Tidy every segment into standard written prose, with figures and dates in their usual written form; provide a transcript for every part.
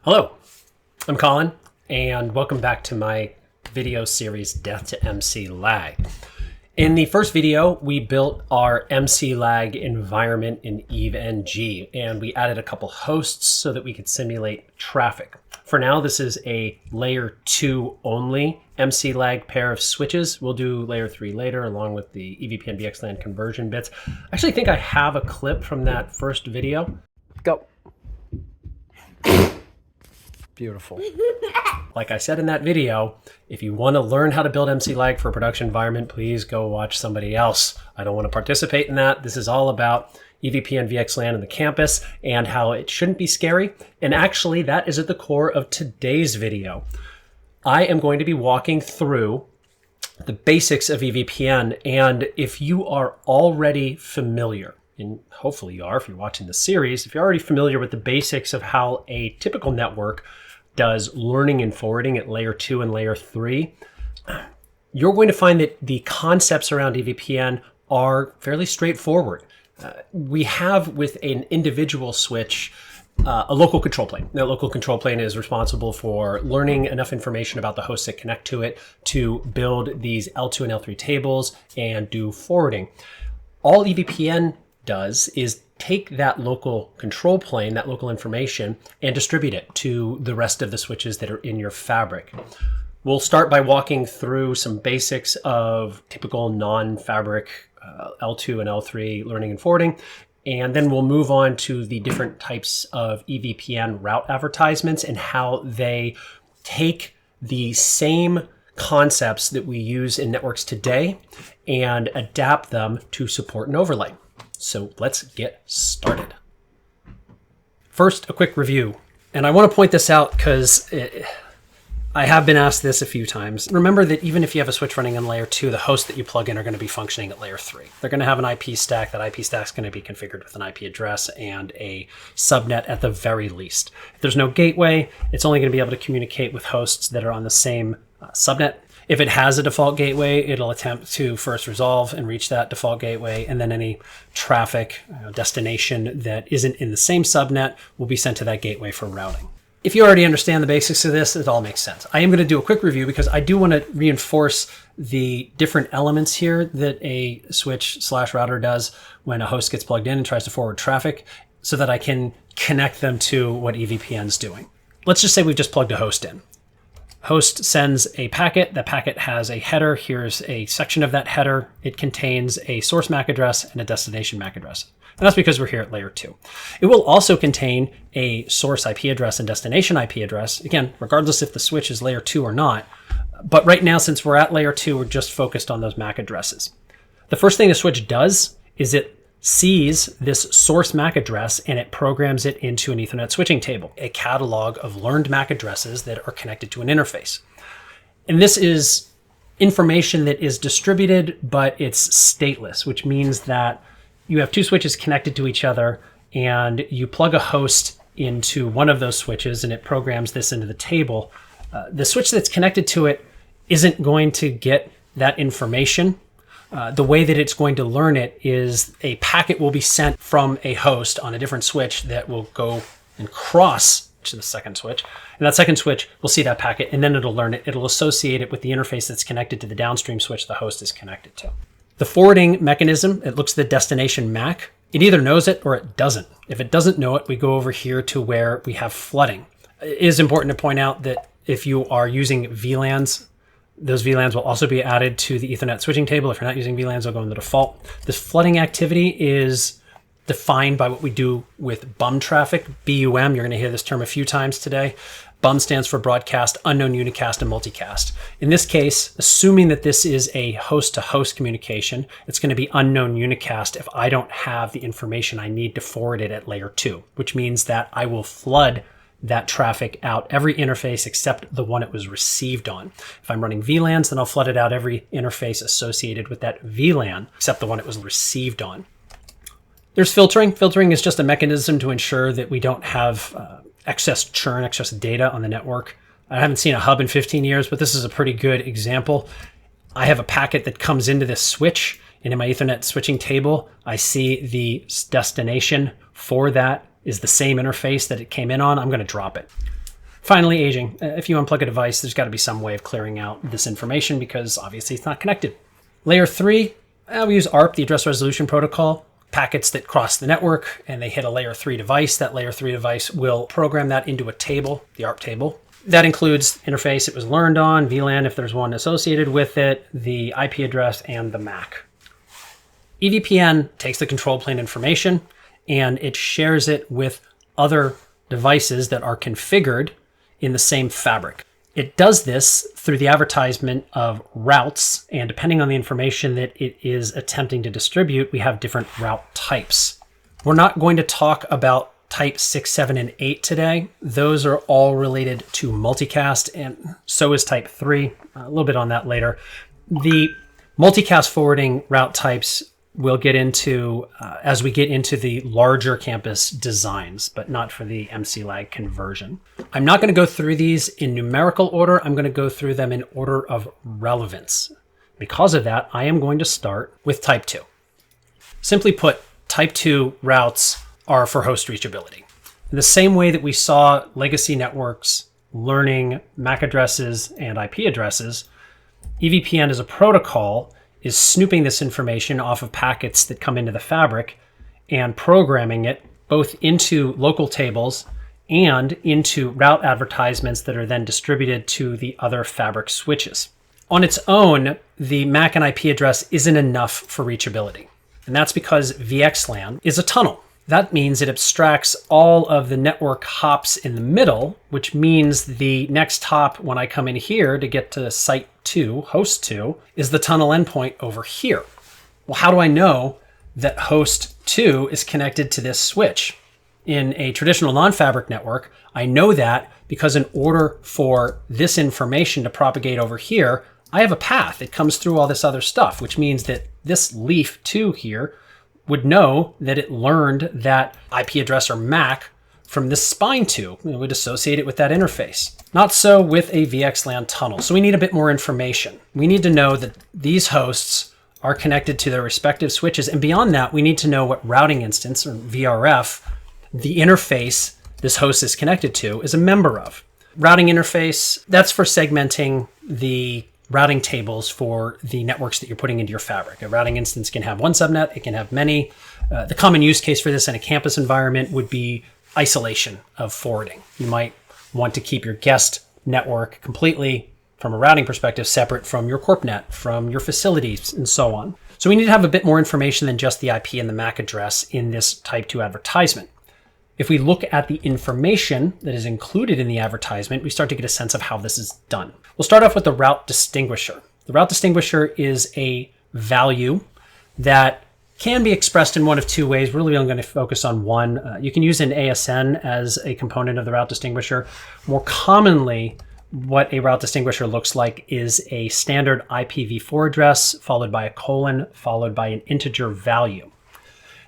Hello, I'm Colin, and welcome back to my video series, Death to MC Lag. In the first video, we built our MC Lag environment in EVE-NG, and we added a couple hosts so that we could simulate traffic. For now, this is a layer 2 only MC Lag pair of switches. We'll do layer 3 later, along with the EVPN-VXLAN conversion bits. I actually think I have a clip from that first video. Go. Beautiful. Like I said in that video, if you want to learn how to build MC Lag for a production environment, please go watch somebody else. I don't want to participate in that. This is all about EVPN-VXLAN in the campus and how it shouldn't be scary. And actually, that is at the core of today's video. I am going to be walking through the basics of EVPN. And if you are already familiar, and hopefully you are if you're watching the series, if you're already familiar with the basics of how a typical network does learning and forwarding at layer 2 and layer 3, you're going to find that the concepts around EVPN are fairly straightforward. We have with an individual switch a local control plane. That local control plane is responsible for learning enough information about the hosts that connect to it to build these L2 and L3 tables and do forwarding. All EVPN does is take that local control plane, that local information, and distribute it to the rest of the switches that are in your fabric. We'll start by walking through some basics of typical non-fabric L2 and L3 learning and forwarding, and then we'll move on to the different types of EVPN route advertisements and how they take the same concepts that we use in networks today and adapt them to support an overlay. So let's get started. First, a quick review. And I want to point this out because I have been asked this a few times. Remember that even if you have a switch running on layer 2, the hosts that you plug in are going to be functioning at layer 3. They're going to have an IP stack. That IP stack is going to be configured with an IP address and a subnet at the very least. If there's no gateway, it's only going to be able to communicate with hosts that are on the same subnet. If it has a default gateway, it'll attempt to first resolve and reach that default gateway, and then any traffic destination that isn't in the same subnet will be sent to that gateway for routing. If you already understand the basics of this, it all makes sense. I am going to do a quick review because I do want to reinforce the different elements here that a switch/router does when a host gets plugged in and tries to forward traffic so that I can connect them to what EVPN is doing. Let's just say we've just plugged a host in. Host sends a packet. That packet has a header. Here's a section of that header. It contains a source MAC address and a destination MAC address. And that's because we're here at layer 2. It will also contain a source IP address and destination IP address, again, regardless if the switch is layer 2 or not. But right now, since we're at layer 2, we're just focused on those MAC addresses. The first thing the switch does is it sees this source MAC address and it programs it into an Ethernet switching table, a catalog of learned MAC addresses that are connected to an interface. And this is information that is distributed, but it's stateless, which means that you have two switches connected to each other and you plug a host into one of those switches and it programs this into the table. The switch that's connected to it isn't going to get that information. The way that it's going to learn it is a packet will be sent from a host on a different switch that will go and cross to the second switch. And that second switch will see that packet and then it'll learn it. It'll associate it with the interface that's connected to the downstream switch the host is connected to. The forwarding mechanism, it looks at the destination MAC. It either knows it or it doesn't. If it doesn't know it, we go over here to where we have flooding. It is important to point out that if you are using VLANs, those VLANs will also be added to the Ethernet switching table. If you're not using VLANs, they'll go in the default. This flooding activity is defined by what we do with BUM traffic, BUM. You're going to hear this term a few times today. BUM stands for broadcast, unknown unicast, and multicast. In this case, assuming that this is a host-to-host communication, it's going to be unknown unicast if I don't have the information I need to forward it at layer 2, which means that I will flood that traffic out every interface except the one it was received on. If I'm running VLANs, then I'll flood it out every interface associated with that VLAN except the one it was received on. There's filtering. Filtering is just a mechanism to ensure that we don't have excess churn, excess data on the network. I haven't seen a hub in 15 years, but this is a pretty good example. I have a packet that comes into this switch, and in my Ethernet switching table, I see the destination for that is the same interface that it came in on. I'm going to drop it. Finally, aging. If you unplug a device, there's got to be some way of clearing out this information because obviously it's not connected. Layer 3, we use ARP, the Address Resolution Protocol. Packets that cross the network and they hit a layer 3 device, that layer 3 device will program that into a table, the ARP table. That includes interface it was learned on, VLAN if there's one associated with it, the IP address, and the MAC. EVPN takes the control plane information and it shares it with other devices that are configured in the same fabric. It does this through the advertisement of routes, and depending on the information that it is attempting to distribute, we have different route types. We're not going to talk about type 6, 7, and 8 today. Those are all related to multicast, and so is type 3. A little bit on that later. The multicast forwarding route types we'll get into as we get into the larger campus designs, but not for the MCLAG conversion. I'm not going to go through these in numerical order. I'm going to go through them in order of relevance. Because of that, I am going to start with type 2. Simply put, type 2 routes are for host reachability. In the same way that we saw legacy networks learning MAC addresses and IP addresses, EVPN as a protocol is snooping this information off of packets that come into the fabric and programming it both into local tables and into route advertisements that are then distributed to the other fabric switches. On its own, the MAC and IP address isn't enough for reachability. And that's because VXLAN is a tunnel. That means it abstracts all of the network hops in the middle, which means the next hop when I come in here to get to site 2, host 2, is the tunnel endpoint over here. Well, how do I know that host 2 is connected to this switch? In a traditional non-fabric network, I know that because in order for this information to propagate over here, I have a path. It comes through all this other stuff, which means that this leaf 2 here would know that it learned that IP address or MAC from this spine 2. It would associate it with that interface. Not so with a VXLAN tunnel. So we need a bit more information. We need to know that these hosts are connected to their respective switches. And beyond that, we need to know what routing instance, or VRF, the interface this host is connected to is a member of. Routing interface, that's for segmenting the routing tables for the networks that you're putting into your fabric. A routing instance can have one subnet, it can have many. The common use case for this in a campus environment would be isolation of forwarding. You might want to keep your guest network completely, from a routing perspective, separate from your CorpNet, from your facilities, and so on. So we need to have a bit more information than just the IP and the MAC address in this type 2 advertisement. If we look at the information that is included in the advertisement, we start to get a sense of how this is done. We'll start off with the route distinguisher. The route distinguisher is a value that can be expressed in one of two ways. Really, I'm going to focus on one. You can use an ASN as a component of the route distinguisher. More commonly, what a route distinguisher looks like is a standard IPv4 address followed by a colon followed by an integer value.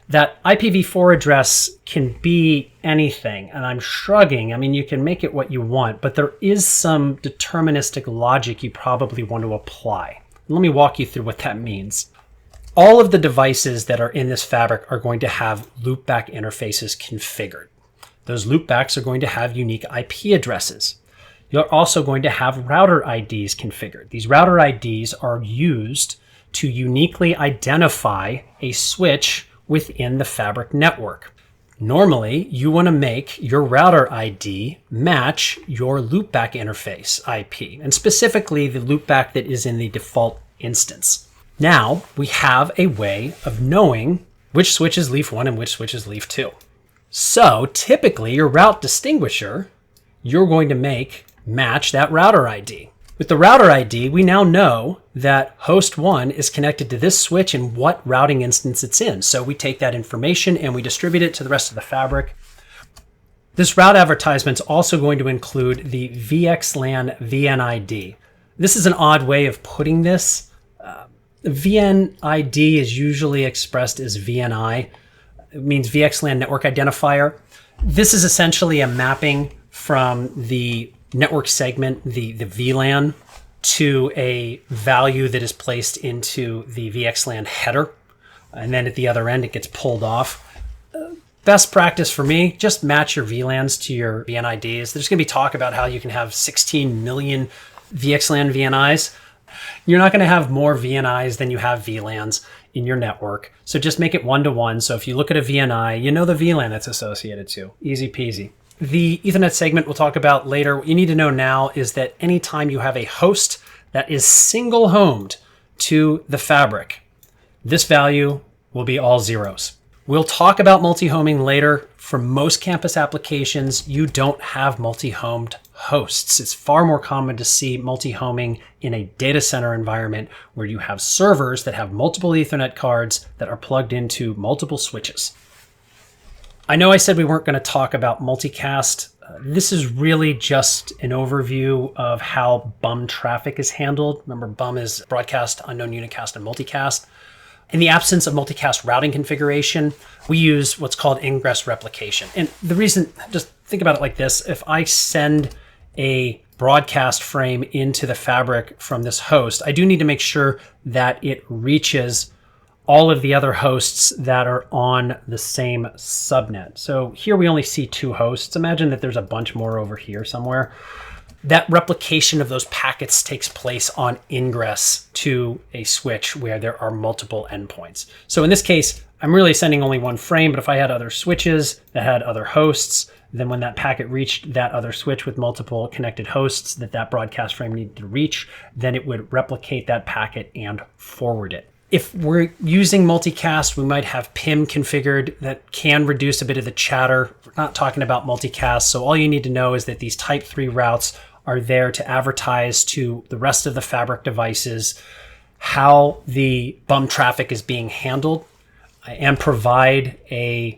That IPv4 address can be anything, and I'm shrugging. I mean, you can make it what you want, but there is some deterministic logic you probably want to apply. Let me walk you through what that means. All of the devices that are in this fabric are going to have loopback interfaces configured. Those loopbacks are going to have unique IP addresses. You're also going to have router IDs configured. These router IDs are used to uniquely identify a switch within the fabric network. Normally, you want to make your router ID match your loopback interface IP, and specifically the loopback that is in the default instance. Now, we have a way of knowing which switch is leaf 1 and which switch is leaf 2. So, typically, your route distinguisher, you're going to make match that router ID. With the router ID, we now know that host 1 is connected to this switch and what routing instance it's in. So we take that information and we distribute it to the rest of the fabric. This route advertisement is also going to include the VXLAN VNID. This is an odd way of putting this. VNID is usually expressed as VNI. It means VXLAN Network Identifier. This is essentially a mapping from the network segment, the VLAN, to a value that is placed into the VXLAN header. And then at the other end, it gets pulled off. Best practice for me, just match your VLANs to your VNIDs. There's going to be talk about how you can have 16 million VXLAN VNIs. You're not going to have more VNIs than you have VLANs in your network. So just make it one-to-one. So if you look at a VNI, you know the VLAN it's associated to. Easy peasy. The Ethernet segment we'll talk about later. What you need to know now is that anytime you have a host that is single homed to the fabric, this value will be all zeros. We'll talk about multi-homing later. For most campus applications, you don't have multi-homed hosts. It's far more common to see multi-homing in a data center environment where you have servers that have multiple Ethernet cards that are plugged into multiple switches. I know I said we weren't going to talk about multicast. This is really just an overview of how BUM traffic is handled. Remember, BUM is broadcast, unknown unicast, and multicast. In the absence of multicast routing configuration, we use what's called ingress replication. And the reason, just think about it like this. If I send a broadcast frame into the fabric from this host, I do need to make sure that it reaches all of the other hosts that are on the same subnet. So here we only see 2 hosts. Imagine that there's a bunch more over here somewhere. That replication of those packets takes place on ingress to a switch where there are multiple endpoints. So in this case, I'm really sending only one frame, but if I had other switches that had other hosts, then when that packet reached that other switch with multiple connected hosts that broadcast frame needed to reach, then it would replicate that packet and forward it. If we're using multicast, we might have PIM configured that can reduce a bit of the chatter. We're not talking about multicast, so all you need to know is that these type 3 routes are there to advertise to the rest of the fabric devices how the BUM traffic is being handled and provide a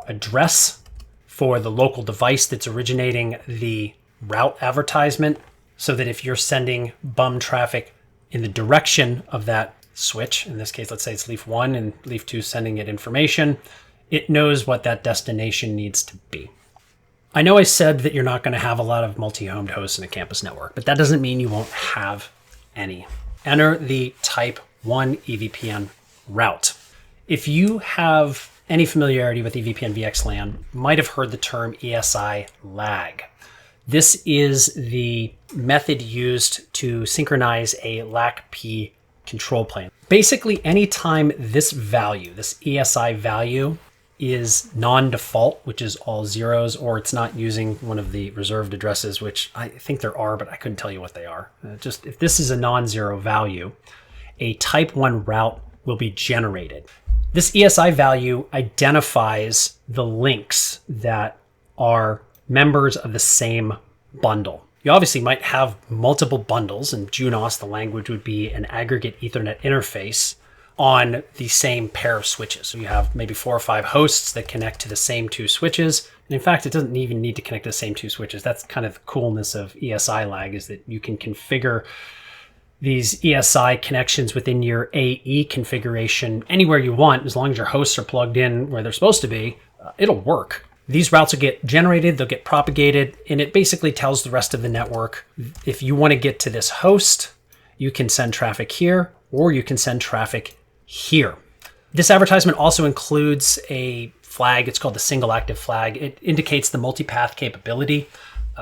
address for the local device that's originating the route advertisement, so that if you're sending BUM traffic in the direction of that switch, in this case, let's say it's leaf 1 and leaf 2 sending it information, it knows what that destination needs to be. I know I said that you're not going to have a lot of multi-homed hosts in a campus network, but that doesn't mean you won't have any. Enter the type 1 EVPN route. If you have any familiarity with EVPN-VXLAN, you might have heard the term ESI lag. This is the method used to synchronize a LAC-P control plane. Basically, anytime this value, this ESI value, is non-default, which is all zeros, or it's not using one of the reserved addresses, which I think there are, but I couldn't tell you what they are. Just if this is a non-zero value, a type 1 route will be generated. This ESI value identifies the links that are members of the same bundle. You obviously might have multiple bundles, and JUNOS, the language, would be an aggregate Ethernet interface on the same pair of switches. So you have maybe 4 or 5 hosts that connect to the same 2 switches. And in fact, it doesn't even need to connect to the same 2 switches. That's kind of the coolness of ESI lag, is that you can configure these ESI connections within your AE configuration anywhere you want. As long as your hosts are plugged in where they're supposed to be, it'll work. These routes will get generated, they'll get propagated, and it basically tells the rest of the network, if you want to get to this host, you can send traffic here, or you can send traffic here. This advertisement also includes a flag. It's called the single active flag. It indicates the multipath capability.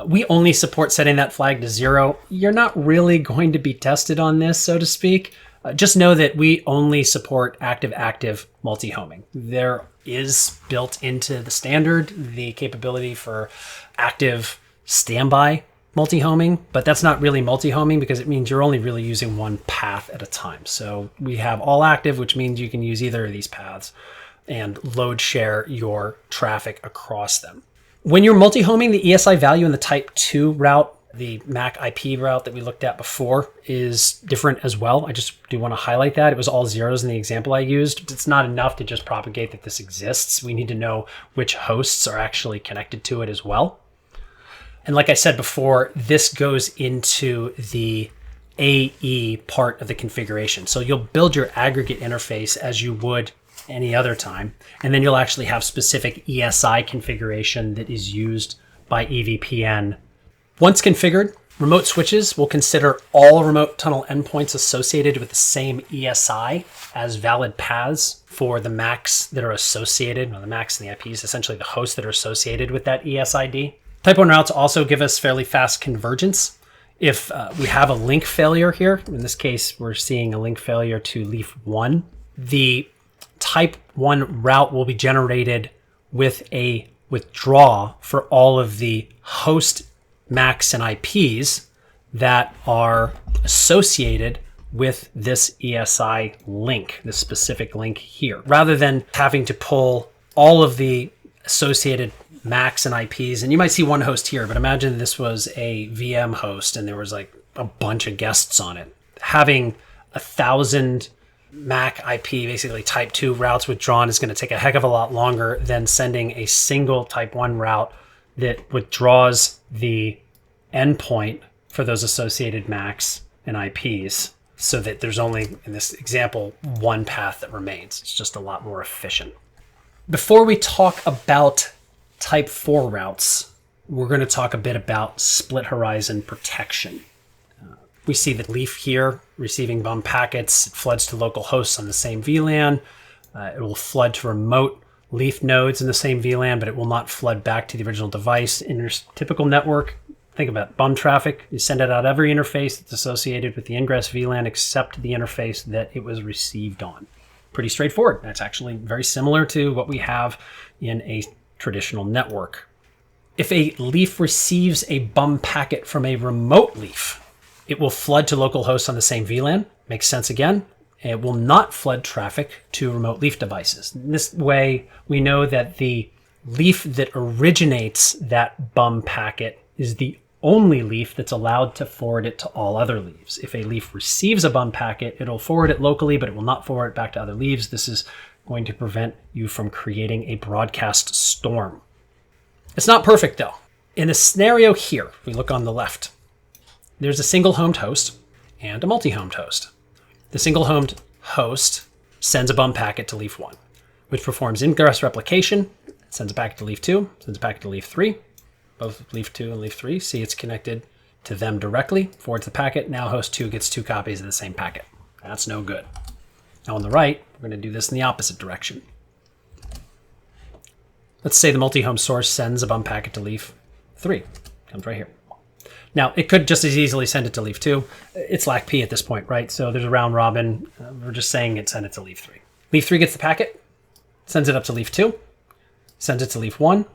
We only support setting that flag to 0. You're not really going to be tested on this, so to speak. Just know that we only support active-active multi-homing. There is built into the standard the capability for active standby multi-homing, but that's not really multi-homing because it means you're only really using one path at a time. So we have all active, which means you can use either of these paths and load share your traffic across them. When you're multi-homing, the ESI value in the type 2 route, the MAC IP route that we looked at before, is different as well. I just do want to highlight that. It was all zeros in the example I used. It's not enough to just propagate that this exists. We need to know which hosts are actually connected to it as well. And like I said before, this goes into the AE part of the configuration. So you'll build your aggregate interface as you would any other time, and then you'll actually have specific ESI configuration that is used by EVPN. Once configured, Remote switches will consider all remote tunnel endpoints associated with the same ESI as valid paths for the MACs that are associated, or the MACs and the IPs, essentially the hosts that are associated with that ESID. Type 1 routes also give us fairly fast convergence. If we have a link failure here, in this case, we're seeing a link failure to leaf 1, the type 1 route will be generated with a withdraw for all of the host MACs and IPs that are associated with this ESI link, this specific link here, rather than having to pull all of the associated MACs and IPs. And you might see one host here, but imagine this was a VM host and there was like a bunch of guests on it. Having 1,000 MAC IP, basically type 2 routes withdrawn, is going to take a heck of a lot longer than sending a single type 1 route that withdraws the endpoint for those associated MACs and IPs, so that there's only, in this example, one path that remains. It's just a lot more efficient. Before we talk about type 4 routes, we're going to talk a bit about split horizon protection. We see the leaf here receiving bump packets. It floods to local hosts on the same VLAN. It will flood to remote leaf nodes in the same VLAN, but it will not flood back to the original device. In your typical network, think about bump traffic. You send it out every interface that's associated with the ingress VLAN except the interface that it was received on. Pretty straightforward. That's actually very similar to what we have in a traditional network. If a leaf receives a bump packet from a remote leaf, it will flood to local hosts on the same VLAN. Makes sense again. It will not flood traffic to remote leaf devices. In this way, we know that the leaf that originates that bump packet is the only leaf that's allowed to forward it to all other leaves. If a leaf receives a bump packet, it'll forward it locally, but it will not forward it back to other leaves. This is going to prevent you from creating a broadcast storm. It's not perfect though. In the scenario here, if we look on the left, there's a single homed host and a multi-homed host. The single homed host sends a bump packet to leaf 1, which performs ingress replication, sends a packet to leaf 2, sends a packet to leaf 3. Both leaf 2 and leaf 3 see it's connected to them directly, forwards the packet. Now host 2 gets 2 copies of the same packet. That's no good. Now on the right, we're going to do this in the opposite direction. Let's say the multi-home source sends a bump packet to leaf 3. Comes right here. Now, it could just as easily send it to leaf 2. It's LACP at this point, right? So there's a round robin. We're just saying it send it to leaf 3. Leaf 3 gets the packet, sends it up to leaf 2, sends it to leaf 1.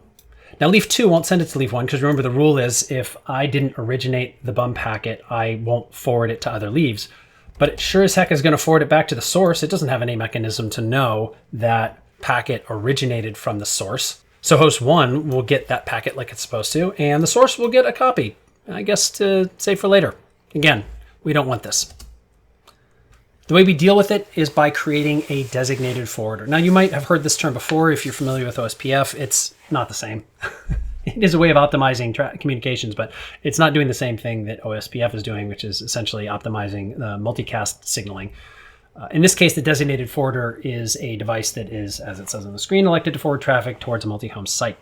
Now, leaf 2 won't send it to leaf 1 because remember the rule is if I didn't originate the bump packet, I won't forward it to other leaves. But it sure as heck is going to forward it back to the source. It doesn't have any mechanism to know that packet originated from the source. So host 1 will get that packet like it's supposed to, and the source will get a copy, I guess, to save for later. Again, we don't want this. The way we deal with it is by creating a designated forwarder. Now, you might have heard this term before if you're familiar with OSPF. It's not the same. It is a way of optimizing communications, but it's not doing the same thing that OSPF is doing, which is essentially optimizing multicast signaling. In this case, the designated forwarder is a device that is, as it says on the screen, elected to forward traffic towards a multi-home site.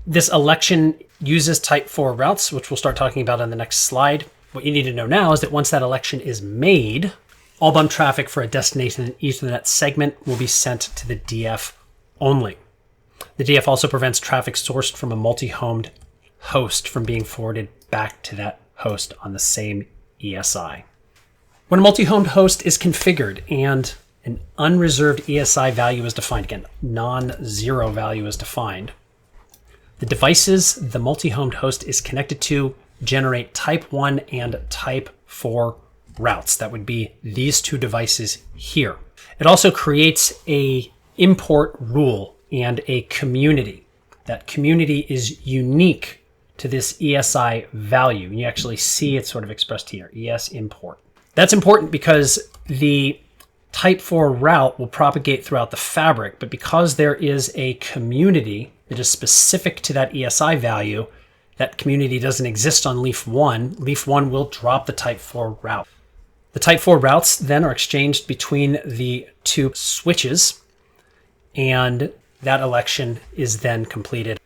This election uses type 4 routes, which we'll start talking about on the next slide. What you need to know now is that once that election is made, all bump traffic for a destination Ethernet segment will be sent to the DF only. The DF also prevents traffic sourced from a multi-homed host from being forwarded back to that host on the same ESI. When a multi-homed host is configured and an unreserved ESI value is defined, again, non-zero value is defined, the devices the multi-homed host is connected to generate type 1 and type 4 routes. That would be these two devices here. It also creates a import rule and a community. That community is unique to this ESI value. You actually see it sort of expressed here, ES import. That's important because the type 4 route will propagate throughout the fabric, but because there is a community that is specific to that ESI value, that community doesn't exist on leaf 1. Leaf 1 will drop the type 4 route. The type 4 routes then are exchanged between the two switches, and that election is then completed.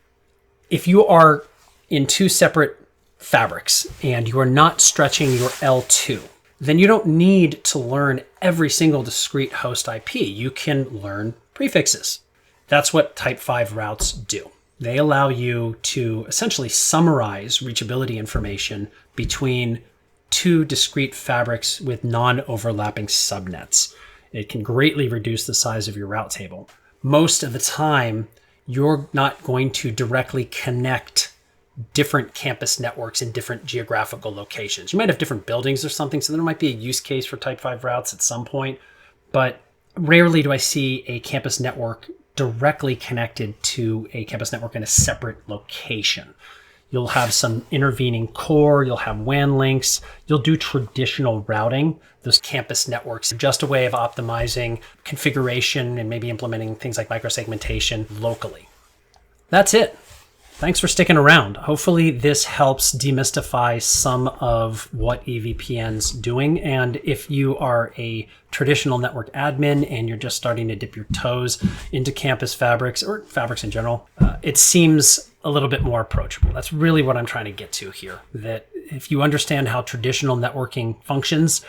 If you are in two separate fabrics and you are not stretching your L2, then you don't need to learn every single discrete host IP. You can learn prefixes. That's what Type 5 routes do. They allow you to essentially summarize reachability information between two discrete fabrics with non-overlapping subnets. It can greatly reduce the size of your route table. Most of the time, you're not going to directly connect different campus networks in different geographical locations. You might have different buildings or something, so there might be a use case for Type 5 routes at some point, but rarely do I see a campus network directly connected to a campus network in a separate location. You'll have some intervening core, you'll have WAN links, you'll do traditional routing. Those campus networks are just a way of optimizing configuration and maybe implementing things like microsegmentation locally. That's it. Thanks for sticking around. Hopefully this helps demystify some of what EVPN's doing. And if you are a traditional network admin and you're just starting to dip your toes into campus fabrics or fabrics in general, it seems a little bit more approachable. That's really what I'm trying to get to here. That if you understand how traditional networking functions,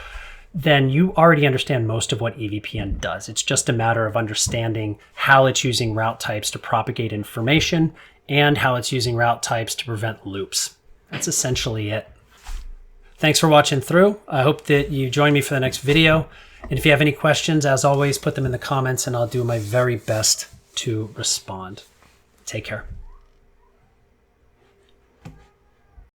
then you already understand most of what EVPN does. It's just a matter of understanding how it's using route types to propagate information and how it's using route types to prevent loops. That's essentially it. Thanks for watching through. I hope that you join me for the next video. And if you have any questions, as always, put them in the comments and I'll do my very best to respond. Take care.